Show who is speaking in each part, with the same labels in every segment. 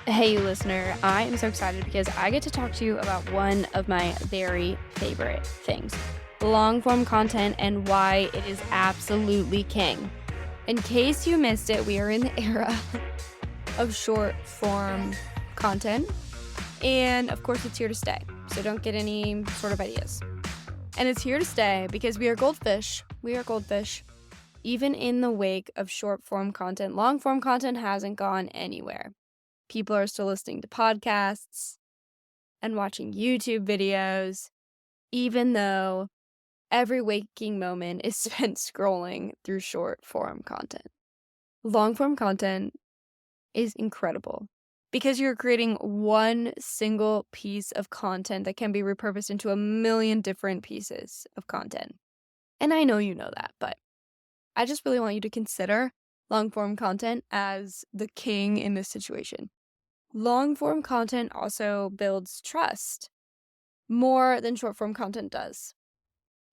Speaker 1: Hey, listener, I am so excited because I get to talk to you about one of my very favorite things, long form content and why it is absolutely king. In case you missed it, we are in the era of short form content, and of course, it's here to stay. So don't get any sort of ideas. And it's here to stay because we are goldfish. We are goldfish. Even in the wake of short form content, long form content hasn't gone anywhere. People are still listening to podcasts and watching YouTube videos, even though every waking moment is spent scrolling through short form content. Long form content is incredible because you're creating one single piece of content that can be repurposed into a million different pieces of content. And I know you know that, but I just really want you to consider long form content as the king in this situation. Long form content also builds trust more than short form content does.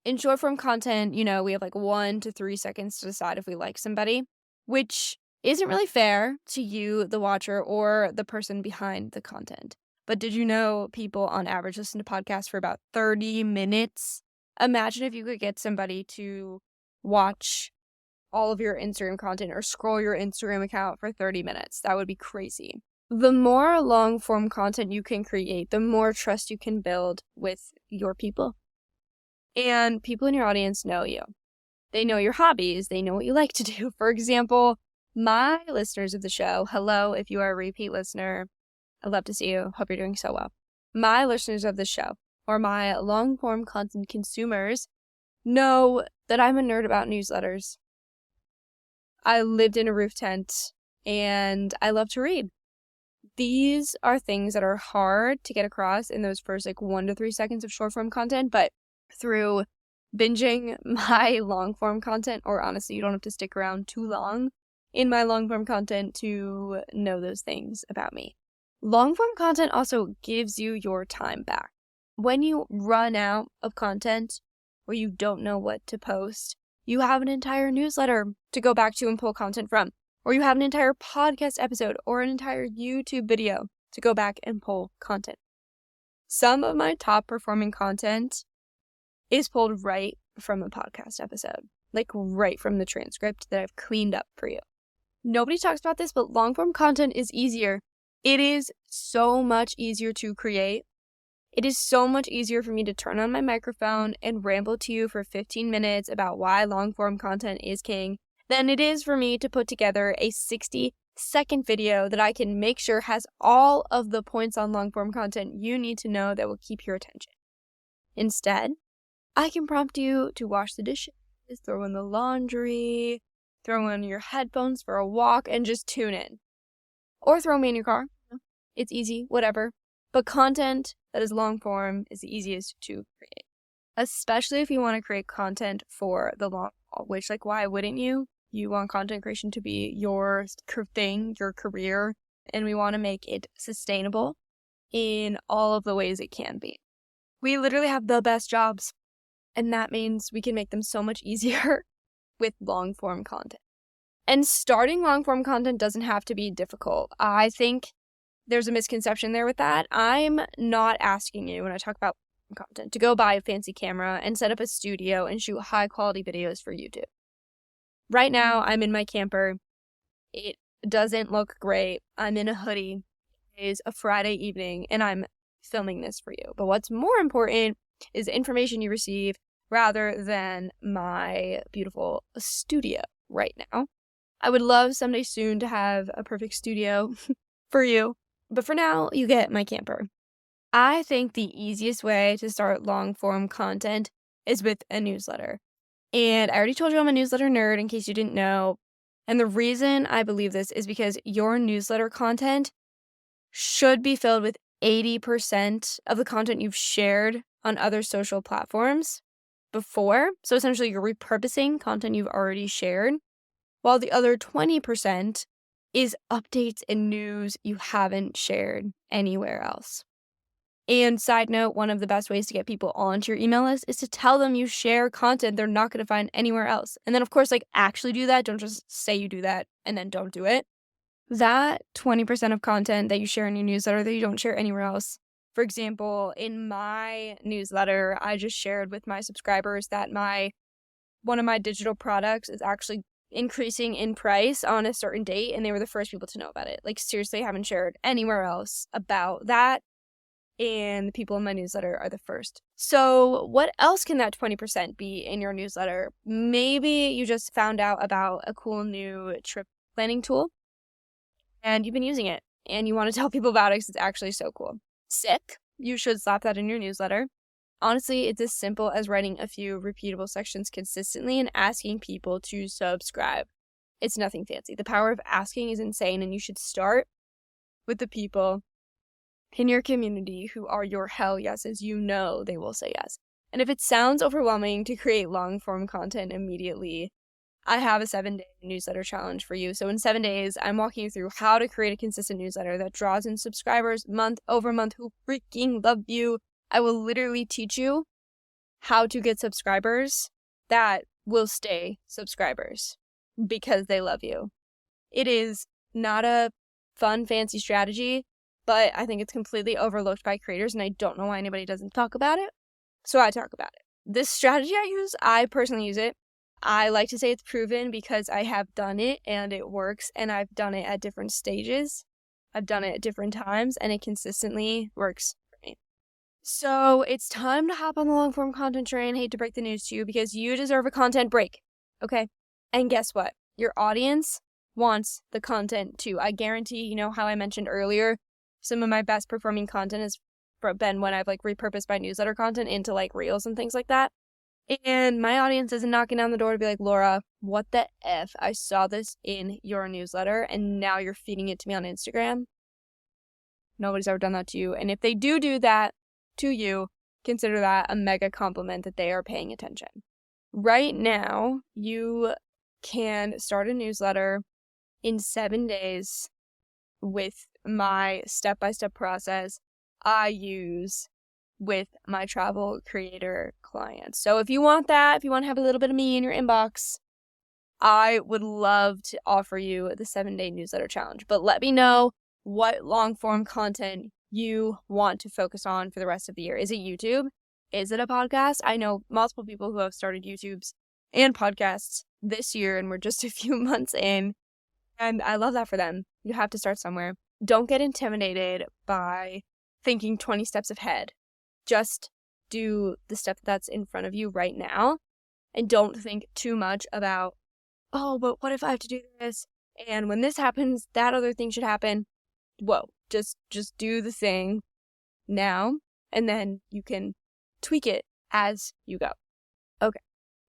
Speaker 1: In short form content, we have like 1 to 3 seconds to decide if we like somebody, which isn't really fair to you, the watcher, or the person behind the content. But did you know people on average listen to podcasts for about 30 minutes? Imagine if you could get somebody to watch all of your Instagram content or scroll your Instagram account for 30 minutes. That would be crazy. The more long form content you can create, the more trust you can build with your people. And people in your audience know you. They know your hobbies. They know what you like to do. For example, my listeners of the show, hello, if you are a repeat listener, I'd love to see you. Hope you're doing so well. My listeners of the show, or my long form content consumers, know that I'm a nerd about newsletters. I lived in a roof tent and I love to read. These are things that are hard to get across in those first 1 to 3 seconds of short form content, but through binging my long form content, or honestly, you don't have to stick around too long in my long form content to know those things about me. Long form content also gives you your time back. When you run out of content or you don't know what to post, you have an entire newsletter to go back to and pull content from. Or you have an entire podcast episode or an entire YouTube video to go back and pull content. Some of my top performing content is pulled right from a podcast episode, right from the transcript that I've cleaned up for you. Nobody talks about this, but long form content is easier. It is so much easier to create. It is so much easier for me to turn on my microphone and ramble to you for 15 minutes about why long form content is king than it is for me to put together a 60-second video that I can make sure has all of the points on long form content you need to know that will keep your attention. Instead, I can prompt you to wash the dishes, throw in the laundry, throw in your headphones for a walk, and just tune in. Or throw me in your car. It's easy, whatever. But content that is long form is the easiest to create. Especially if you want to create content for the long haul, which, why wouldn't you? You want content creation to be your thing, your career, and we want to make it sustainable in all of the ways it can be. We literally have the best jobs, and that means we can make them so much easier with long form content. And starting long form content doesn't have to be difficult. I think there's a misconception there with that. I'm not asking you, when I talk about content, to go buy a fancy camera and set up a studio and shoot high quality videos for YouTube. Right now, I'm in my camper. It doesn't look great. I'm in a hoodie. It is a Friday evening, and I'm filming this for you. But what's more important is the information you receive rather than my beautiful studio right now. I would love someday soon to have a perfect studio for you. But for now, you get my camper. I think the easiest way to start long form content is with a newsletter. And I already told you I'm a newsletter nerd in case you didn't know. And the reason I believe this is because your newsletter content should be filled with 80% of the content you've shared on other social platforms before. So essentially you're repurposing content you've already shared, while the other 20% is updates and news you haven't shared anywhere else. And side note, one of the best ways to get people onto your email list is to tell them you share content they're not going to find anywhere else. And then, of course, actually do that. Don't just say you do that and then don't do it. that 20% of content that you share in your newsletter that you don't share anywhere else. For example, in my newsletter, I just shared with my subscribers that one of my digital products is actually increasing in price on a certain date, and they were the first people to know about it. Like, seriously, I haven't shared anywhere else about that, and the people in my newsletter are the first. So what else can that 20% be in your newsletter? Maybe you just found out about a cool new trip planning tool, and you've been using it, and you want to tell people about it because it's actually so cool. Sick. You should slap that in your newsletter. Honestly, it's as simple as writing a few repeatable sections consistently and asking people to subscribe. It's nothing fancy. The power of asking is insane, and you should start with the people in your community who are your hell yeses. You know they will say yes. And if it sounds overwhelming to create long-form content immediately, I have a 7-day newsletter challenge for you. So in 7 days, I'm walking you through how to create a consistent newsletter that draws in subscribers month over month who freaking love you. I will literally teach you how to get subscribers that will stay subscribers because they love you. It is not a fun, fancy strategy, but I think it's completely overlooked by creators, and I don't know why anybody doesn't talk about it. So I talk about it. This strategy I personally use it. I like to say it's proven because I have done it and it works, and I've done it at different stages. I've done it at different times, and it consistently works for me. So it's time to hop on the long form content train. Hate to break the news to you because you deserve a content break. Okay? And guess what? Your audience wants the content too. I guarantee, you know how I mentioned earlier, some of my best performing content has been when I've repurposed my newsletter content into reels and things like that. And my audience isn't knocking down the door to be like, Laura, what the F? I saw this in your newsletter and now you're feeding it to me on Instagram. Nobody's ever done that to you. And if they do that to you, consider that a mega compliment that they are paying attention. Right now, you can start a newsletter in 7 days with my step-by-step process I use with my travel creator clients. So if you want that, if you want to have a little bit of me in your inbox, I would love to offer you the 7-day newsletter challenge. But let me know what long-form content you want to focus on for the rest of the year. Is it YouTube? Is it a podcast? I know multiple people who have started YouTubes and podcasts this year, and we're just a few months in, and I love that for them. You have to start somewhere. Don't get intimidated by thinking 20 steps ahead. Just do the step that's in front of you right now, and don't think too much about, oh, but what if I have to do this? And when this happens, that other thing should happen. Whoa, just do the thing now, and then you can tweak it as you go. Okay,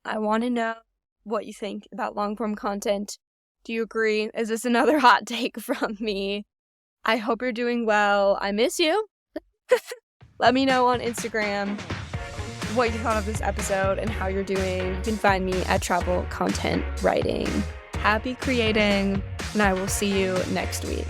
Speaker 1: I want to know what you think about long-form content. Do you agree? Is this another hot take from me? I hope you're doing well. I miss you. Let me know on Instagram what you thought of this episode and how you're doing. You can find me at Travel Content Writing. Happy creating, and I will see you next week.